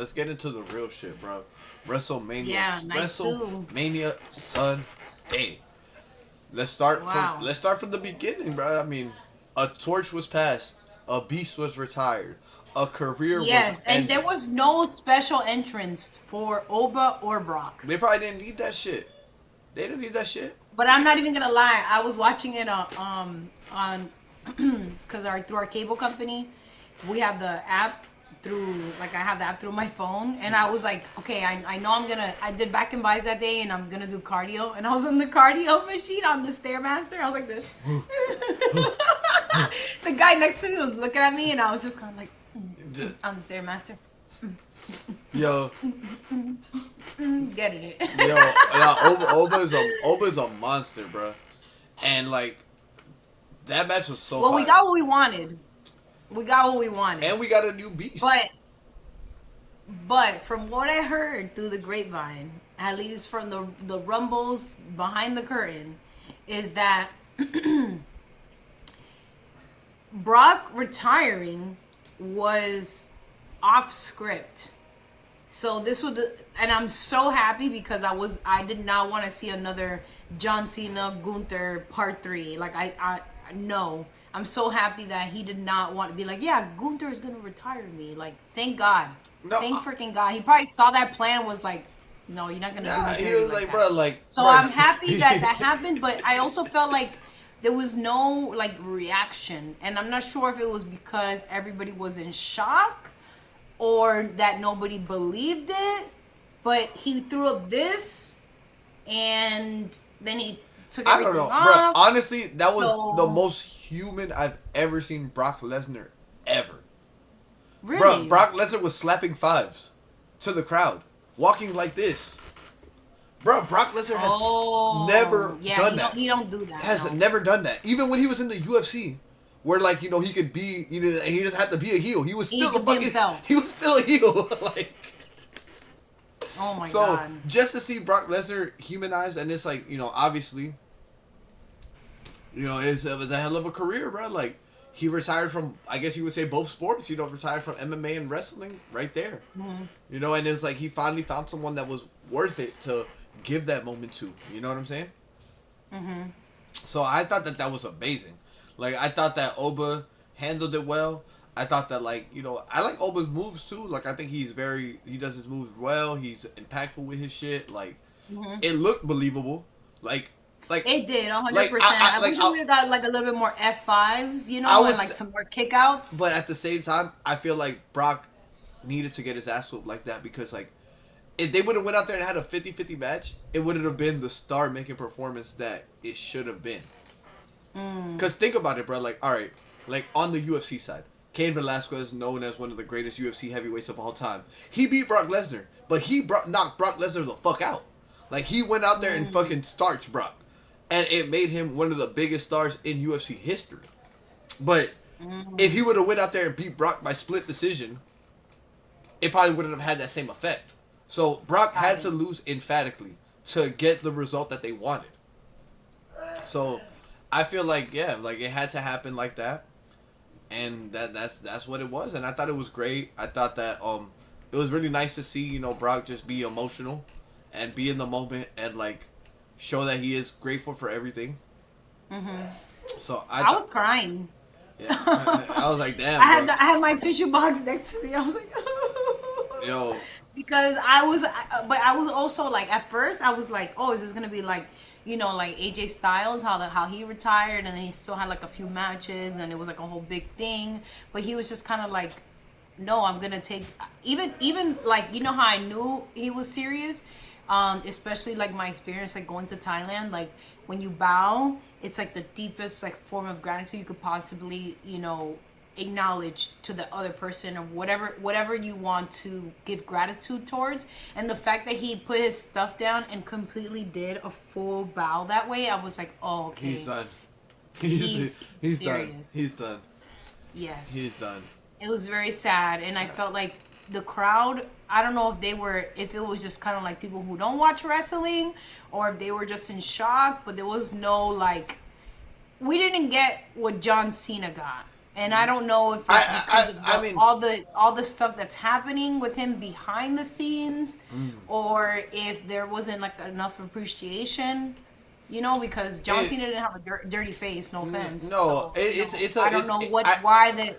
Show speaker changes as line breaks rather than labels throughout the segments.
let's get into the real shit, bro. WrestleMania.
Yeah, night two.
WrestleMania Sunday.
Wow.
Let's start from the beginning, bro. I mean, a torch was passed, a beast was retired, a career was
Yes, and there
ended.
was no special entrance for Oba or Brock.
They probably didn't need that shit. They didn't need that shit.
But I'm not even gonna lie. I was watching it on because our through our cable company, we have the app through like I have the app through my phone, and I was like, okay, I know I did back and buys that day, and I'm gonna do cardio, and I was on the cardio machine on the stairmaster. I was like this. The guy next to me was looking at me, and I was just kind of like on the stairmaster,
Yo,
getting it.
Oba's a monster, bro. And like that match was so
Well, we
fire.
got what we wanted. We got what we wanted.
And we got a new beast.
But from what I heard through the grapevine, at least from the rumbles behind the curtain, is that Brock retiring was off script. So this was, and I'm so happy because I did not want to see another John Cena Gunther part three. Like I no, I'm so happy that he did not want to be like, yeah, Gunther's gonna retire me. Like, thank God,
No,
thank freaking God. He probably saw that plan, was like, no, you're not gonna do
nah,
me
he
dirty
was
like
like,
that.
bro, like,
So
bro.
I'm happy that that happened, but I also felt like there was no like reaction, and I'm not sure if it was because everybody was in shock or that nobody believed it. But he threw up this, and then he took
I don't
everything
know, bro.
off.
Honestly, that was the
So
most human I've ever seen Brock Lesnar ever. Bro,
really,
Brock Lesnar was slapping fives to the crowd, walking like this. Bro, Brock Lesnar has
oh
never
yeah,
done that.
he don't do that.
Has
No.
never done that. Even when he was in the UFC, where like he could be, he just had to be a heel. He was
He
still a
could be
fucking,
himself.
he was still a heel. Like
Oh my
so,
god.
just to see Brock Lesnar humanized, and it's like obviously, it was a hell of a career, bro. Like he retired from, I guess you would say both sports. Retired from MMA and wrestling right there.
Mhm.
And it's like he finally found someone that was worth it to give that moment to. You know what I'm saying?
Mhm.
So I thought that that was amazing. Like I thought that Oba handled it well. I thought that I like Oba's moves too. Like I think he does his moves well. He's impactful with his shit. Like
Mhm.
it looked believable. Like like
It did,
like
100%. I wish we would have got like a little bit more F5s,
I
and
was,
like some more kickouts.
but at the same time, I feel like Brock needed to get his ass whooped like that because like if they would have went out there and had a 50-50 match, it wouldn't have been the star making performance that it should have been.
Mm.
Cause think about it, bro. Like, all right, like on the UFC side, Cain Velasquez, known as one of the greatest UFC heavyweights of all time, he beat Brock Lesnar, but knocked Brock Lesnar the fuck out. Like he went out there and
Mm.
fucking starched Brock, and it made him one of the biggest stars in UFC history. But if he
Mm.
would have went out there and beat Brock by split decision, it probably wouldn't have had that same effect. So Brock
Got
had
it.
to lose emphatically to get the result that they wanted. So I feel like like it had to happen like that, and that's what it was. And I thought it was great. I thought that it was really nice to see Brock just be emotional, and be in the moment and like show that he is grateful for everything.
Mhm.
So I
I was
thought
crying.
yeah I was like damn bro
I had my tissue box next to me. I was like,
yo
because but I was also like, at first I was like, oh, is this gonna be like, like AJ Styles, how he retired, and then he still had like a few matches, and it was like a whole big thing. But he was just kind of like, no, I'm gonna take, even like, how I knew he was serious, especially like my experience like going to Thailand, like when you bow, it's like the deepest like form of gratitude you could possibly acknowledge to the other person, or whatever you want to give gratitude towards. And the fact that he put his stuff down and completely did a full bow that way, I was like, oh,
he's
okay,
done.
he's
He's done.
serious.
He's done.
Yes.
He's done.
It was very sad, and I felt like the crowd, I don't know if it was just kind of like people who don't watch wrestling, or if they were just in shock, but there was no like, we didn't get what John Cena got. And I don't know if it's because of
I mean,
all the stuff that's happening with him behind the scenes, or if there wasn't like enough appreciation, because John
it,
Cena didn't have a dirty face. No offense.
no,
So I don't
it's
know
I,
why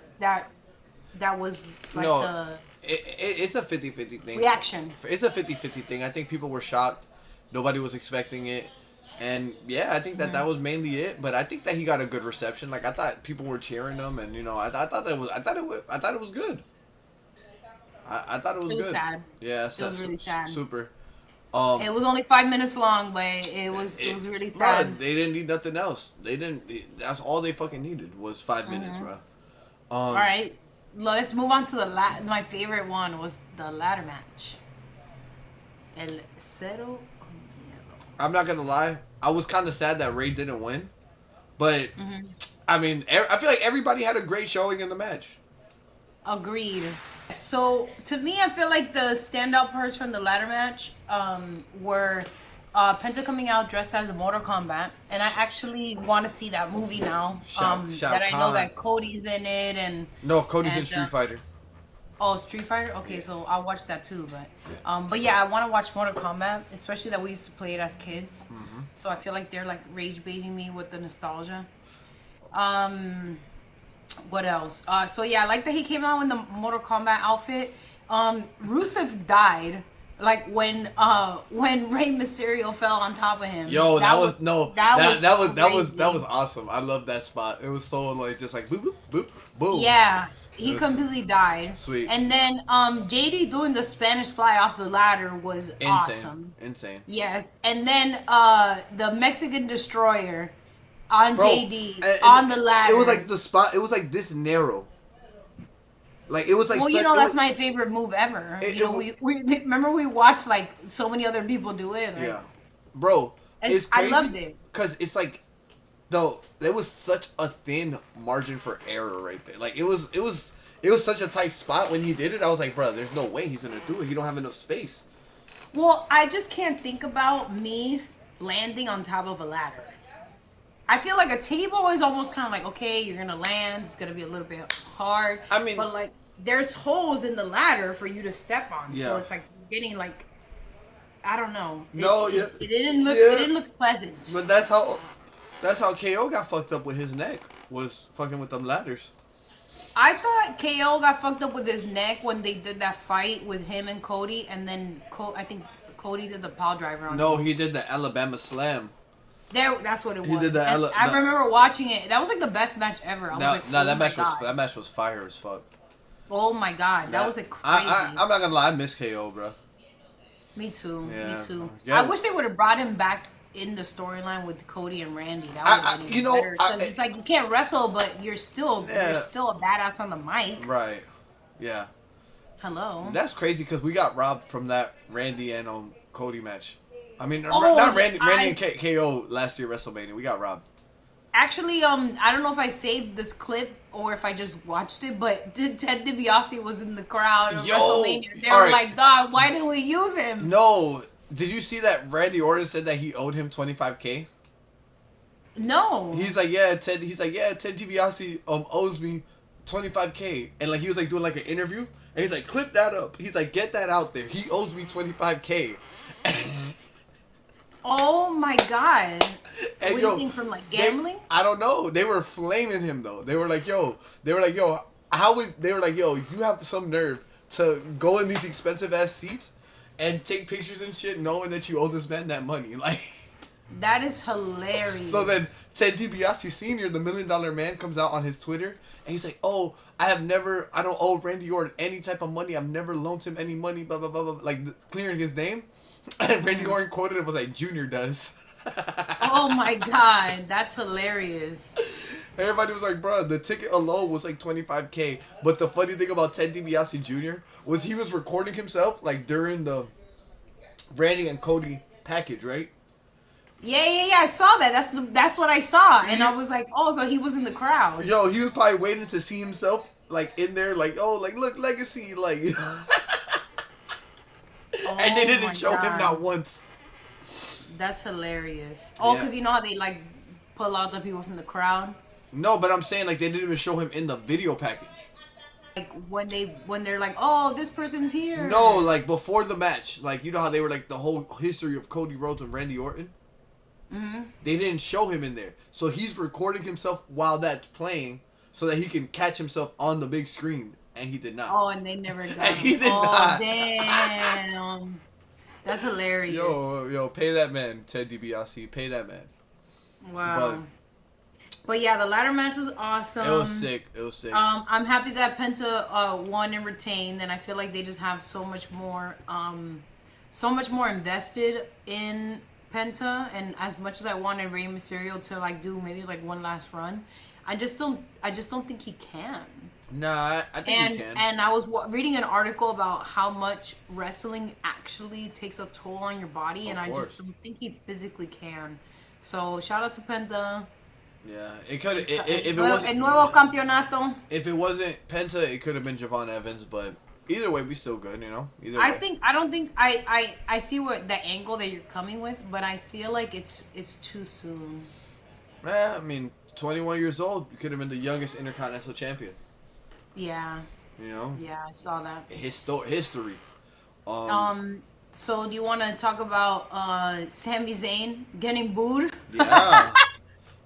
that was like
no,
the
it's a 50-50 thing.
reaction.
It's a 50-50 thing. I think people were shocked. Nobody was expecting it. And yeah, I think that was mainly it. But I think that he got a good reception. Like I thought people were cheering him, and I thought it was good. I thought it was
It was
good.
sad.
Yeah,
It was really sad.
super.
It was only 5 minutes long, but it was really sad.
Bro, they didn't need nothing else. They didn't. That's all they fucking needed was 5 minutes, bro.
All right, let's move on to my favorite one was the ladder match. El Cero.
I'm not gonna lie. I was kind of sad that Ray didn't win, but I mean, I feel like everybody had a great showing in the match.
Agreed. So to me, I feel like the standout parts from the ladder match were Penta coming out dressed as a Mortal Kombat, and I actually want to see that movie now.
Shao
that I know
Kahn.
that Cody's in it, and
No, Cody's in
and,
Street Fighter.
oh, Street Fighter. Okay, so I'll watch that too. But yeah, I want to watch Mortal Kombat, especially that we used to play it as kids. So I feel like they're like rage baiting me with the nostalgia. What else? So yeah, I like that he came out in the Mortal Kombat outfit. Rusev died like when Rey Mysterio fell on top of him.
Yo, that was
crazy.
awesome. I love that spot. It was so like just like boop boop boop boom.
Yeah, he completely died.
Sweet.
And then JD doing the Spanish fly off the ladder was awesome.
Insane.
Yes, and then the Mexican Destroyer on
Bro,
JD on the ladder.
It was like the spot. It was like this narrow. Like it was like.
Well, that's my favorite move ever. We remember we watched like so many other people do it. Like,
yeah, bro, it's crazy.
I loved it
because it's like, though there was such a thin margin for error right there. Like it was such a tight spot when he did it. I was like, bro, there's no way he's gonna do it. He don't have enough space.
Well, I just can't think about me landing on top of a ladder. I feel like a table is almost kind of like, okay, you're gonna land. It's gonna be a little bit hard.
I mean,
but like, there's holes in the ladder for you to step on.
Yeah.
So it's like getting like, I don't know.
It
didn't look. It didn't look pleasant.
But that's how KO got fucked up with his neck. Was fucking with them ladders.
I thought KO got fucked up with his neck when they did that fight with him and Cody, and then I think Cody did the pile driver on him.
No, he did the Alabama Slam.
That's what it was.
He did
I remember watching it. That was like the best match ever.
That match was fire as fuck.
Oh my god, that was like crazy.
I'm not gonna lie, I miss KO, bro.
Me too.
Yeah.
Me too.
Yeah.
I wish they would have brought him back in the storyline with Cody and Randy. That would have been even better. Because it's like you can't wrestle, but you're still a badass on the mic.
Right. Yeah.
Hello.
That's crazy because we got robbed from that Randy and Cody match. I mean, not Randy and KO last year WrestleMania. We got robbed.
Actually, I don't know if I saved this clip or if I just watched it, but Ted DiBiase was in the crowd of WrestleMania. They were like, "God, why didn't we use him?"
No. Did you see that Randy Orton said that he owed him $25K?
No.
He's like, yeah, Ted DiBiase owes me $25K, and like he was like doing like an interview, and he's like, clip that up. He's like, get that out there. He owes me $25K.
Oh my god.
And
what do you think, from like gambling?
I don't know. They were flaming him though. They were like, yo, you have some nerve to go in these expensive ass seats and take pictures and shit knowing that you owe this man that money. Like,
that is hilarious.
So then Ted DiBiase Sr., the $1 Million Man, comes out on his Twitter and he's like, oh, I don't owe Randy Orton any type of money. I've never loaned him any money, blah, blah, blah, blah, like clearing his name. And Randy Orton quoted it was like, Junior does.
Oh my god, that's hilarious.
Everybody was like, bro, the ticket alone was like $25K. But the funny thing about Ted DiBiase Jr. was he was recording himself like during the Randy and Cody package, right?
Yeah, I saw that. That's what I saw, and I was like, oh, so he was in the crowd.
Yo, he was probably waiting to see himself like in there, like, oh, like look, Legacy, like. And they didn't show him not once.
That's hilarious. Oh, because you know how they like pull out the people from the crowd.
No, but I'm saying like they didn't even show him in the video package.
Like when they're like, oh, this person's here.
No, like before the match, like you know how they were like the whole history of Cody Rhodes and Randy Orton.
Mm-hmm.
They didn't show him in there, so he's recording himself while that's playing, so that he can catch himself on the big screen, and he did not.
Oh, and they never got
And he
him.
did
Oh,
not.
damn. That's hilarious.
Yo, pay that man, Ted DiBiase, pay that man.
Wow. But yeah, the ladder match was awesome.
It was sick. It was sick.
I'm happy that Penta won and retained, and I feel like they just have so much more invested in Penta. And as much as I wanted Rey Mysterio to like do maybe like one last run, I just don't think he can.
Nah, I think he can.
And I was reading an article about how much wrestling actually takes a toll on your body, and I just don't think he physically can. So shout out to Penta.
Yeah, it could if it wasn't
El nuevo campeonato.
If it wasn't Penta, it could have been Javon Evans, but either way, we still good, you know. Either way.
I see what the angle that you're coming with, but I feel like it's too soon.
I mean, 21 years old, you could have been the youngest Intercontinental Champion.
Yeah.
You know.
Yeah, I saw that.
History.
So do you want to talk about Sami Zayn getting booed?
Yeah.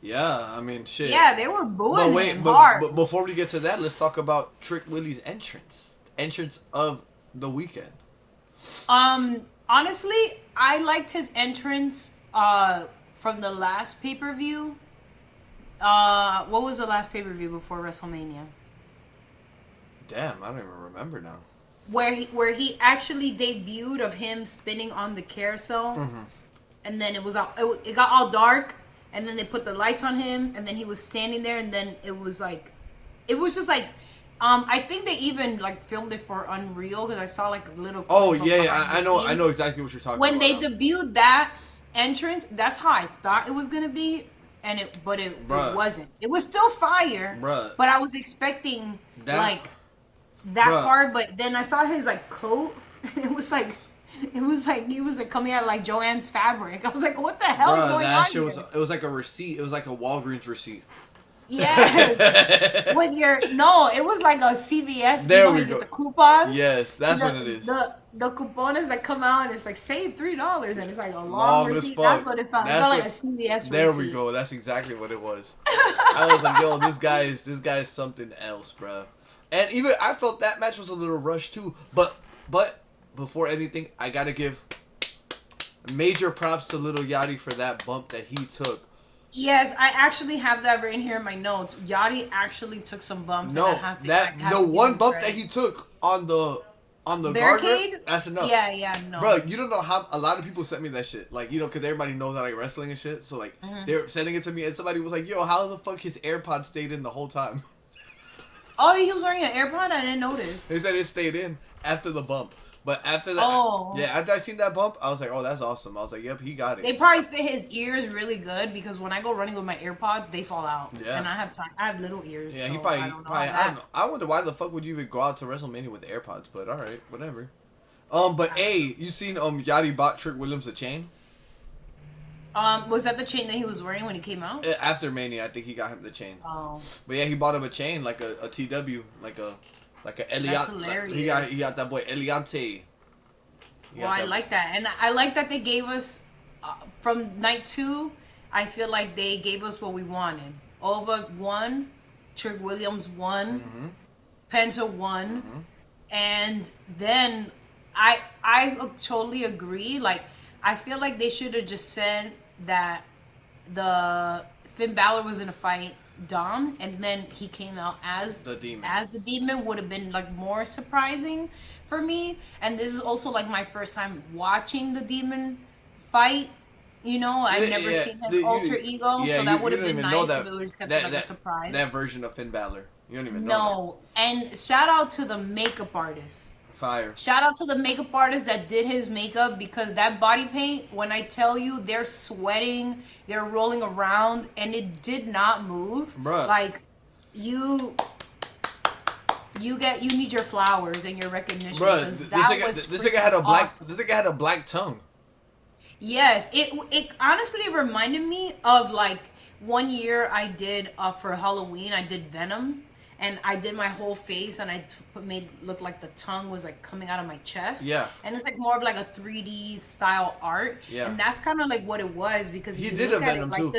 Yeah, I mean, shit.
Yeah, they were booing him hard.
But before we get to that, let's talk about Trick Willie's entrance of the weekend.
Honestly, I liked his entrance from the last pay-per-view. What was the last pay-per-view before WrestleMania? Damn,
I don't even remember now.
Where he actually debuted of him spinning on the carousel, and then it got all dark. And then they put the lights on him, and then he was standing there, and then it was just like, I think they even like filmed it for Unreal because I saw like a little.
Oh yeah, I know exactly what you're talking about.
When they debuted that entrance, that's how I thought it was gonna be, it wasn't. It was still fire, but I was expecting that part. But then I saw his like coat, and it was like he was like coming out of like Joanne's fabric. I was like, what the hell is going on here?
It was like a receipt. It was like a Walgreens receipt.
Yeah. It was like a CVS.
There we go.
Get the coupons.
Yes, that's what it is.
The cupones that come out, and it's like save $3, and it's like a long receipt. That's what it felt. It felt like a CVS receipt.
There we go. That's exactly what it was. I was like, yo, this guy is something else, bro. And even I felt that match was a little rushed too. But before anything, I gotta give major props to Little Yachty for that bump that he took.
Yes, I actually have that written here in my notes. Yachty actually took some bumps.
No, the one bump that he took on the guardrail, that's enough.
Yeah, no.
Bro, you don't know how a lot of people sent me that shit. Like, you know, because everybody knows I like wrestling and shit. So, like, they're sending it to me, and somebody was like, yo, how the fuck his AirPod stayed in the whole time?
Oh, he was wearing an AirPod? I didn't notice.
They said it stayed in after the bump. But after that, after I seen that bump, I was like, oh, that's awesome. I was like, yep, he got it.
They probably fit his ears really good because when I go running with my AirPods, they fall out. Yeah. And I have little ears.
Yeah, so he probably, I don't know. I wonder why the fuck would you even go out to WrestleMania with AirPods, but all right, whatever. But hey, you seen Yachty bought Trick Williams a chain?
Was that the chain that he was wearing when he came out?
After Mania, I think he got him the chain.
Oh.
But yeah, he bought him a chain, like a TW, like a Eliante. He got that boy Eliante.
Well, I like that, and I like that they gave us from night 2. I feel like they gave us what we wanted. Ova won, Trick Williams won, Penta won, and then I totally agree. Like, I feel like they should have just said that the Finn Balor was in a fight Dom, and then he came out as the demon would have been like more surprising for me. And this is also like my first time watching the demon fight. You know, I've never seen his alter ego, so that would have been nice if it would have kept it like a surprise.
That version of Finn Balor, you don't even know.
No, and shout out to the makeup artist.
Fire.
Shout out to the makeup artist that did his makeup, because that body paint, when I tell you, they're sweating, they're rolling around, and it did not move.
Bruh.
Like, you need your flowers and your recognition.
Bruh, this nigga had a black tongue.
Yes, it honestly reminded me of like one year I did for Halloween. I did Venom, and I did my whole face, and made it look like the tongue was like coming out of my chest.
Yeah.
And it's like more of like a 3D style art,
Yeah.
and that's kind of like what it was because
He
if you
did
look
a
at
Venom
it, like
too.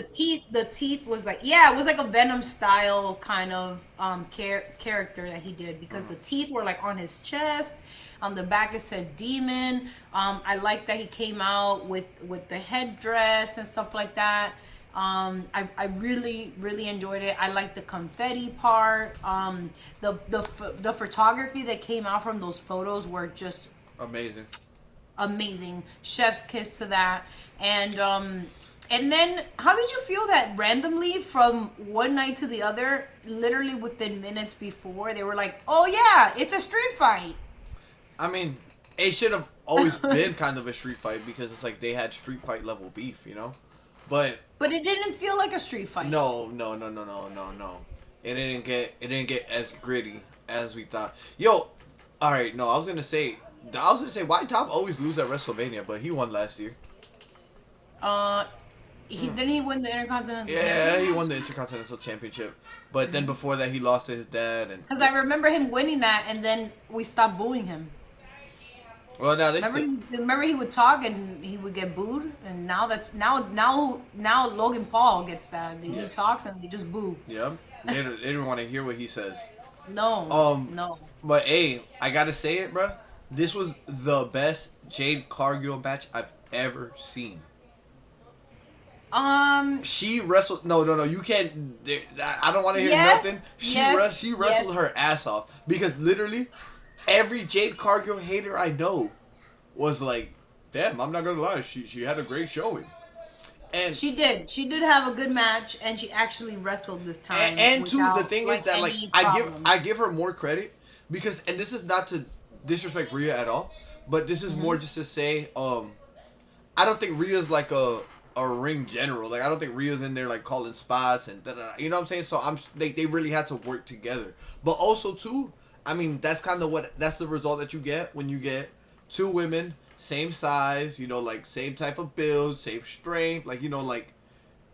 the teeth was like yeah, it was like a Venom style kind of character that he did because the teeth were like on his chest. On the back it said demon. I like that he came out with the headdress and stuff like that. I really really enjoyed it. I like the confetti part. The photography that came out from those photos were just
Amazing.
amazing. Chef's kiss to that. And then how did you feel that randomly from one night to the other, literally within minutes before, they were like, "Oh yeah, it's a street fight."
I mean, it should have always been kind of a street fight because it's like they had street fight level beef, you know. But
But it didn't feel like a street fight.
no, no, no, no, no, no, no. It didn't get as gritty as we thought. Yo, all right. No, I was gonna say why Top always lose at WrestleMania, but he won last year.
Uh, didn't he win the Intercontinental
Yeah,
Championship?
he won the Intercontinental Championship, but then before that he lost to his dad and.
Because I remember him winning that, and then we stopped booing him.
Well, now
Remember he would talk and he would get booed, and now Logan Paul gets that. He
Yeah.
talks and they just boo.
Yep. They don't want to hear what he says.
No,
Um,
no.
But hey, I gotta say it, bruh. This was the best Jade Cargill match I've ever seen. She wrestled. No, no, no. You can't. I don't want to hear
Yes,
nothing.
yes,
She wrestled her ass off because literally every Jade Cargill hater I know was like, "Damn, I'm not gonna lie. She had a great showing." And
She did have a good match, and she actually wrestled this time.
and two, the
without,
thing is that like
any
I give
problem.
I give her more credit because, and this is not to disrespect Rhea at all, but this is more just to say I don't think Rhea's like a ring general. Like I don't think Rhea's in there like calling spots and da-da-da, you know what I'm saying. So they really had to work together, but also too, I mean that's kind of that's the result that you get when you get two women same size, you know, like same type of build, same strength, like you know, like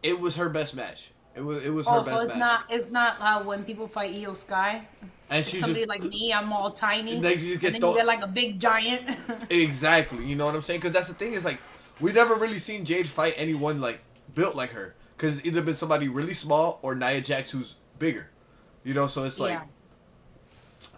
it was her best match. It was her
Oh, so
best
it's
match.
not how when people fight Io Sky.
And she
Somebody
just
like me, I'm all tiny,
Like, you just get
and then
thrown-
you get like a big giant.
Exactly, you know what I'm saying? Because that's the thing is like we never really seen Jade fight anyone like built like her. Because it's either been somebody really small or Nia Jax who's bigger, you know. So it's like
Yeah.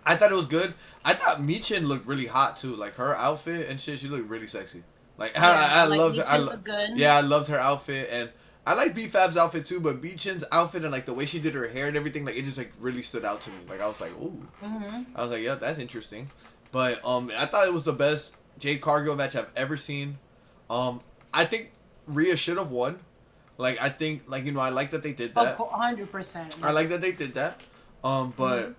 I thought it was good. I thought Michin looked really hot too. Like her outfit and shit, she looked really sexy. Like I
like
loved her.
Michin looked good.
Yeah, I loved her outfit and. I like B-Fab's outfit too, but Michin's outfit and like the way she did her hair and everything, like it just like really stood out to me. Like I was like, ooh, I was like, yeah, that's interesting. But I thought it was the best Jade Cargill match I've ever seen. I think Rhea should have won. Like I think, like you know, I like that they did that.
100%.
I like that they did that. But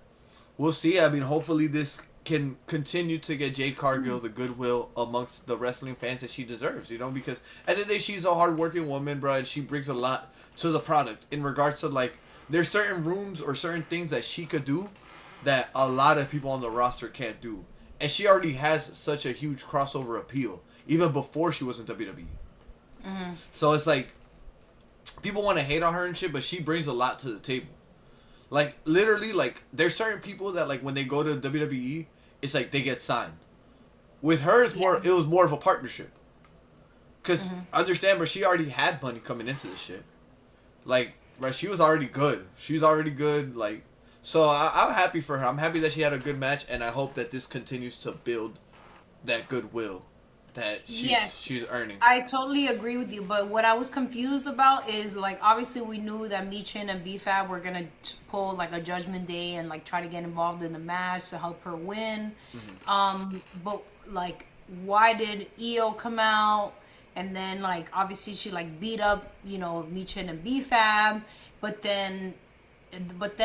we'll see. I mean, hopefully this can continue to get Jade Cargill the goodwill amongst the wrestling fans that she deserves. You know, because at the end of the day, she's a hardworking woman, bro, and she brings a lot to the product in regards to like there's certain rooms or certain things that she could do that a lot of people on the roster can't do. And she already has such a huge crossover appeal, even before she was in WWE. So it's like, people want to hate on her and shit, but she brings a lot to the table. Like, literally, like, there's certain people that, like, when they go to WWE, it's like they get signed. With her, it was more of a partnership. Because, understand, but she already had money coming into this shit. Like, right, she was already good. She's already good, like, so I'm happy for her. I'm happy that she had a good match, and I hope that this continues to build that goodwill that she's earning.
I totally agree with you, but what I was confused about is like obviously we knew that Michin and B-Fab were gonna pull like a Judgment Day and like try to get involved in the match to help her win. But like, why did Io come out? And then like obviously she like beat up Michin and B-Fab, but then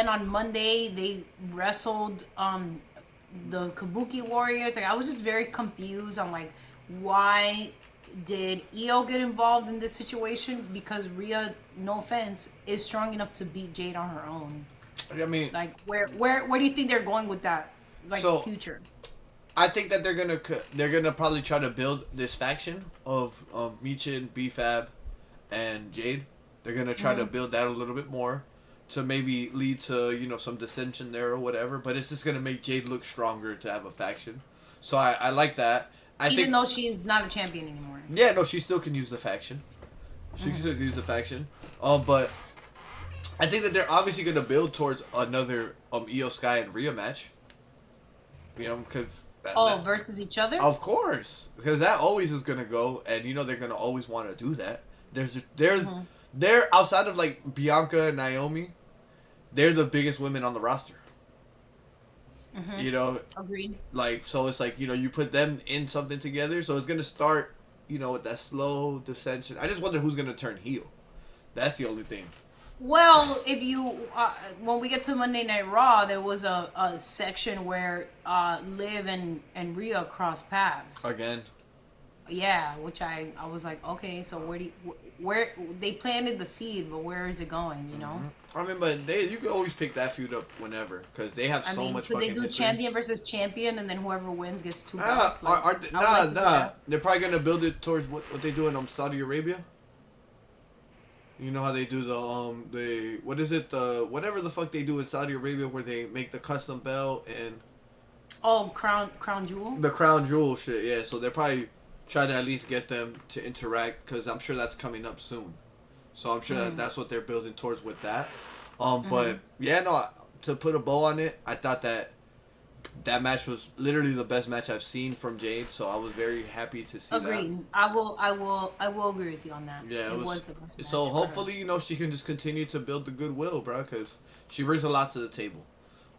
on Monday they wrestled the Kabuki Warriors. Like I was just very confused on like, why did Io get involved in this situation? Because Rhea, no offense, is strong enough to beat Jade on her own.
I mean,
like where do you think they're going with that? Like future.
I think that they're gonna probably try to build this faction of Michin, B-Fab, and Jade, They're gonna try to build that a little bit more to maybe lead to some dissension there or whatever. But it's just gonna make Jade look stronger to have a faction. So I like that. I
Even
think
though she's not a champion anymore.
yeah, no, she still can use the faction. She can still use the faction. But I think that they're obviously gonna build towards another Io Sky and Rhea match. Because
Versus each other.
of course, because that always is gonna go, and they're gonna always want to do that. They're outside of like Bianca and Naomi, they're the biggest women on the roster.
Agreed.
Like so, it's like you put them in something together, so it's gonna start, with that slow dissension. I just wonder who's gonna turn heel. That's the only thing.
Well, if you when we get to Monday Night Raw, there was a section where Liv and Rhea crossed paths.
Again.
Yeah, which I was like, okay, so where they planted the seed, but where is it going?
I mean, but you can always pick that feud up whenever because they have so much
could
fucking
they do
history.
champion versus champion, and then whoever wins gets two belts?
Nah. They're probably gonna build it towards what they do in Saudi Arabia. You know how they do what is it, whatever the fuck they do in Saudi Arabia where they make the custom belt and
crown jewel.
the crown jewel shit. Yeah, so they're probably trying to at least get them to interact because I'm sure that's coming up soon. So I'm sure that's what they're building towards with that. But yeah, no, to put a bow on it, I thought that match was literally the best match I've seen from Jade. So I was very happy to see that.
Agreed. I will agree with you on that.
Yeah,
it was the best match
so
for
hopefully
her.
she can just continue to build the goodwill, bro, because she brings a lot to the table.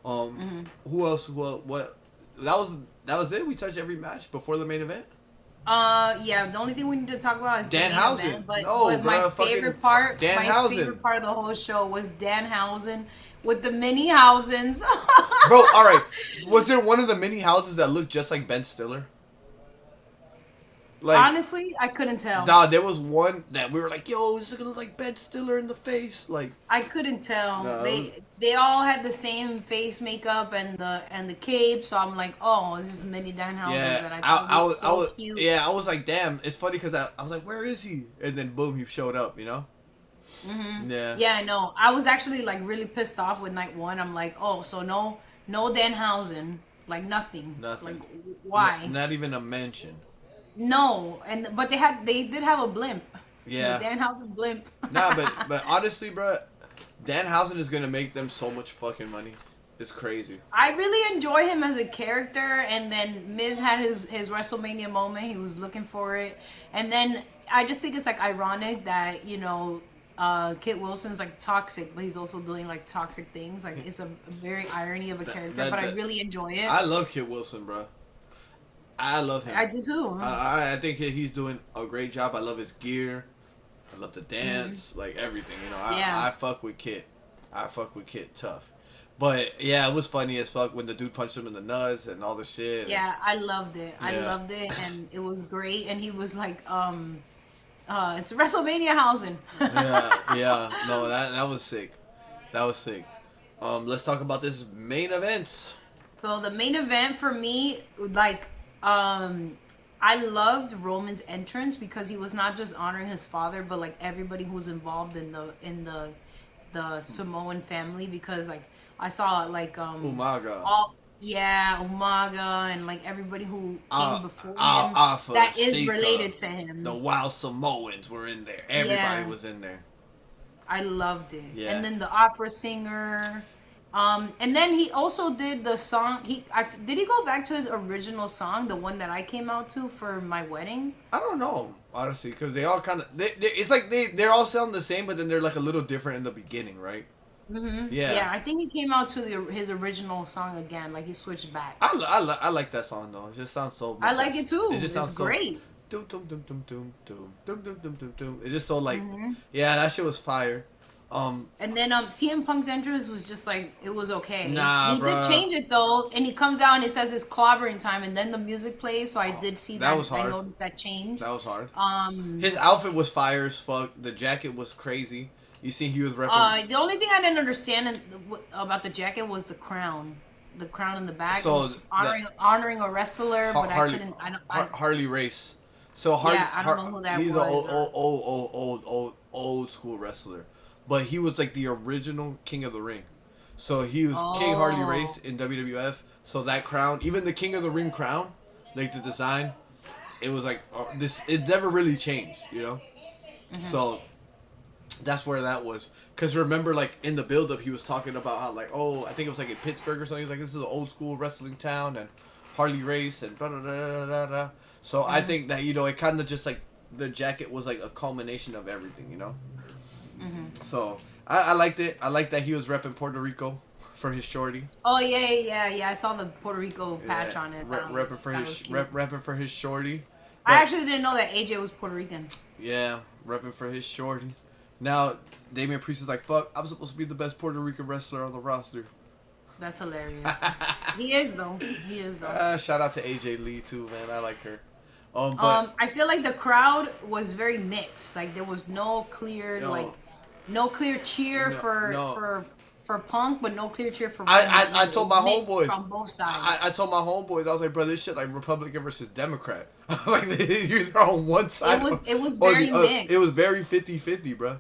Who else? What? That was it. We touched every match before the main event.
Yeah, the only thing we need to talk about is
Danhausen.
But
No,
my
bruh,
favorite part,
Danhausen.
of the whole show was Danhausen with the mini Hausens.
Bro, all right. Was there one of the mini houses that looked just like Ben Stiller? Like,
honestly, I couldn't tell.
Nah, there was one that we were like, "Yo, is it gonna look like Ben Stiller in the face?" Like,
I couldn't tell.
No.
They all had the same face makeup and the cape, so I'm like, oh, this is mini Danhausen that I thought was so cute.
Yeah, I was like, damn, it's funny because I was like, where is he? And then boom, he showed up. Yeah.
Yeah, I know. I was actually like really pissed off with night one. I'm like, oh, so no Danhausen, like nothing.
Nothing.
Like why?
Not even a mention.
No, but they did have a blimp.
Yeah.
The Danhausen blimp.
Nah, but honestly, bro, Danhausen is gonna make them so much fucking money. It's crazy.
I really enjoy him as a character, and then Miz had his WrestleMania moment. He was looking for it, and then I just think it's like ironic that Kit Wilson's like toxic, but he's also doing like toxic things. Like it's a very irony of a character, but I really enjoy it.
I love Kit Wilson, bro. I love him.
I do too.
I think he's doing a great job. I love his gear. I love the dance, like everything. I fuck with Kit. I fuck with Kit tough. But yeah, it was funny as fuck when the dude punched him in the nuts and all the shit.
Yeah, I loved it.
Yeah.
I loved it, and it was great. And he was like, it's WrestleMania Hausen.
yeah. No, that was sick. That was sick. Let's talk about this main events.
So the main event for me, like, I loved Roman's entrance because he was not just honoring his father, but like everybody who was involved in the Samoan family. Because like I saw like
Umaga.
Umaga and like everybody who came before him that is related to him.
The Wild Samoans were in there. Everybody was in there.
I loved it.
Yeah.
And then the opera singer. And then he also did the song. Did he go back to his original song, the one that I came out to for my wedding?
I don't know, honestly, because they all kind of it's like they're all sound the same, but then they're like a little different in the beginning, right?
Mm-hmm.
Yeah.
Yeah, I think he came out to his original song again, like he switched back.
I like that song though. It just sounds so.
I like it too.
It just sounds
great.
Doom doom doom doom doom doom doom doom doom doom doom. It's just so like, yeah, that shit was fire.
And then CM Punk's entrance was just like it was okay.
Nah,
he did change it though, and he comes out and it says it's clobbering time, and then the music plays. So I did see that.
That was hard.
I noticed that change.
That was hard. His outfit was fire as fuck. The jacket was crazy. You see, he was repping.
The only thing I didn't understand about the jacket was the crown. The crown in the back.
So
honoring a wrestler, but I couldn't.
Harley Race. So
Yeah, I don't know who that
he's an
was.
old school wrestler, but he was like the original King of the Ring. So he was King Harley
Oh.
Race in WWF. So that crown, even the King of the Ring crown, like the design, it was like this. It never really changed, you know.
Hmm.
So that's where that was. Cause remember, like in the build up, he was talking about how like, oh, I think it was like in Pittsburgh or something. He was like, this is an old school wrestling town and Harley Race and blah blah blah blah blah. So I
Hmm.
think that it kind of just like the jacket was like a culmination of everything, you know.
Hmm.
So I liked it. I liked that he was repping Puerto Rico for his shorty.
Oh yeah, yeah, yeah. I saw the Puerto Rico
Yeah,
patch on it. That was
repping for
that was
his
cute.
repping for his shorty.
I
But
actually didn't know that AJ was Puerto Rican.
yeah, repping for his shorty. Now Damian Priest is like, fuck, I'm supposed to be the best Puerto Rican wrestler on the roster.
That's hilarious. He is though. He is though.
Shout out to AJ Lee too, man. I like her. But
I feel like the crowd was very mixed. Like there was no clear
yo,
no clear cheer
no, no.
for Punk, but no clear cheer for
I,
Roman.
I
Like
I
it
told
was
my
mixed
homeboys.
from both
I
sides.
told my homeboys. I was like, bro, this shit like Republican versus Democrat. Like you're on one side
It was
or the
very
other. It was
mixed.
very 50-50, bro.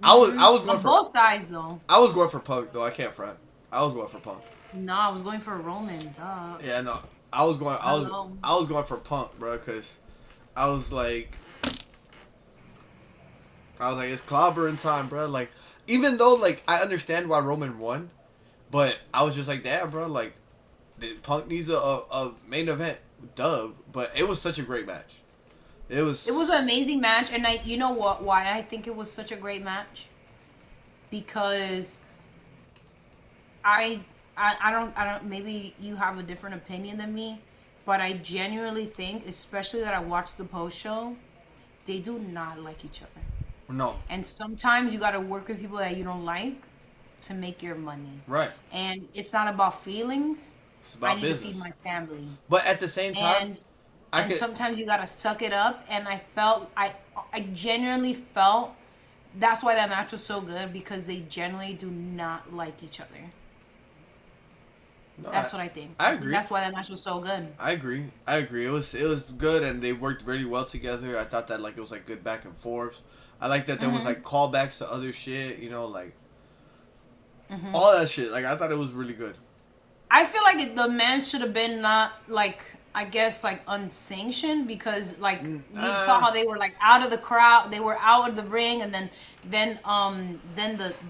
Hmm.
I was going
On
for
both sides though.
I was going for Punk though. I can't front. I was going for Punk.
No, I was going for Roman. Duh.
Yeah, no. I was going.
Hello.
I was going for Punk, bro, because I was like, it's clobbering time, bro. Like, even though like I understand why Roman won, but I was just like, damn, bro. Like, Punk needs a main event dub, but it was such a great match. It
It was an
was
amazing match, and you know what? Why I think it was such a great match? Because I, I don't. Maybe you have a different opinion than me, but I genuinely think, especially that I watched the post show, they do not like each other,
no
and sometimes you got to work with people that you don't like to make your money,
right.
and it's not about feelings.
It's
I
about
need to feed
business,
my family,
but at the same time,
and
I
and
could.
sometimes you gotta suck it up. And I genuinely felt that's why that match was so good because they generally do not like each other.
No,
That's what I think.
I
I think
agree.
that's why that match was so good.
I agree. I agree. It was good, and they worked really well together. I thought that like it was like good back and forth. I like that there was
Hmm.
like callbacks to other shit. You know, like
Hmm.
all that shit. Like I thought it was really good.
I feel like the match should have been not like I guess like unsanctioned because like you saw how they were like out of the crowd, they were out of the ring, and then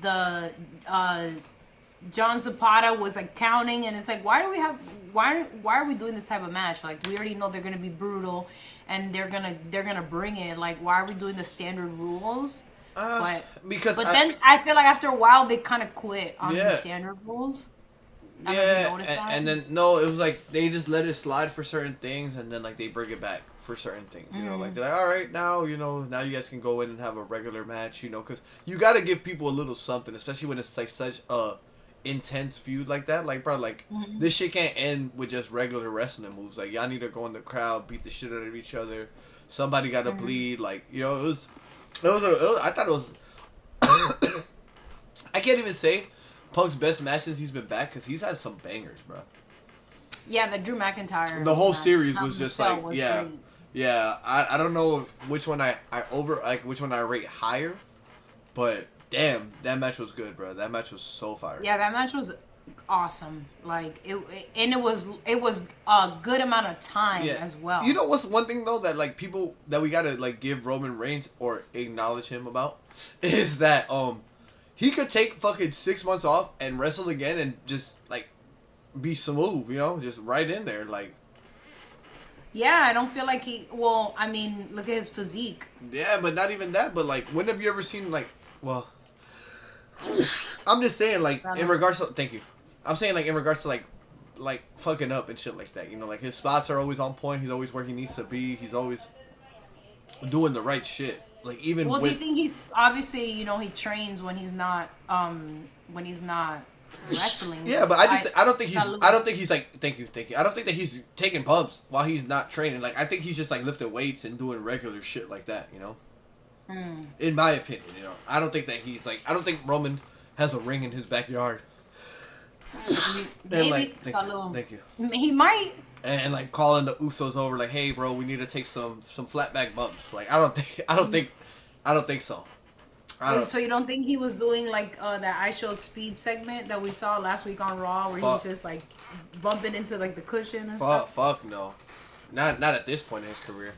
the John Zapata was like counting, and it's like, why are we doing this type of match? Like we already know they're gonna be brutal, and they're gonna bring it. Like why are we doing the standard rules?
Uh,
But
because
but then I feel like after a while they kind of quit on the
yeah,
standard rules. I don't know if you
yeah,
noticed that.
and then no, it was like they just let it slide for certain things, and then like they bring it back for certain things. You know, like
Mm.
they're like, all right, now now you guys can go in and have a regular match. You know, because you got to give people a little something, especially when it's like such a intense feud like that. Like, bro, like
Mhm.
this shit can't end with just regular wrestling moves. Like, y'all need to go in the crowd, beat the shit out of each other. Somebody got to
Mhm.
bleed. Like, I thought it was. I can't even say Punk's best match since he's been back because he's had some bangers, bro.
Yeah, the Drew McIntyre
The whole
match.
series
Hell
was
in a
just
Cell
like,
was
yeah,
great.
yeah. I don't know which one which one I rate higher, but damn, that match was good, bro. That match was so fire.
Yeah, that match was awesome. Like and it was a good amount of time
Yeah.
as well.
You know what's one thing though that like people that we gotta like give Roman Reigns or acknowledge him about is that he could take fucking 6 months off and wrestle again and just like be smooth, just right in there. Like
Yeah, I don't feel like he. Well, I mean, look at his physique.
yeah, but not even that. But like, when have you ever seen like? Well, I'm just saying like
I
in
don't.
regards to thank you. I'm saying like in regards to like fucking up and shit like that. Like his spots are always on point. He's always where he needs to be. He's always doing the right shit. Like even
Well, do you
with
think he's obviously he trains when he's not wrestling,
yeah,
but
but I don't think
that
I
looks.
don't think he's like thank you. I don't think that he's taking bumps while he's not training. Like I think he's just like lifting weights and doing regular shit like that.
Hmm.
In my opinion, I don't think that he's like I don't think Roman has a ring in his backyard. And like
Maybe Salud.
thank you.
He might.
and like calling the Usos over, like, hey, bro, we need to take some flat back bumps. Like, I don't think so. I
Wait,
don't.
so you don't think he was doing like that I Showed Speed segment that we saw last week on Raw, where
Fuck,
he's just like bumping into like the cushion and
fuck,
stuff?
fuck no, not at this point in his career.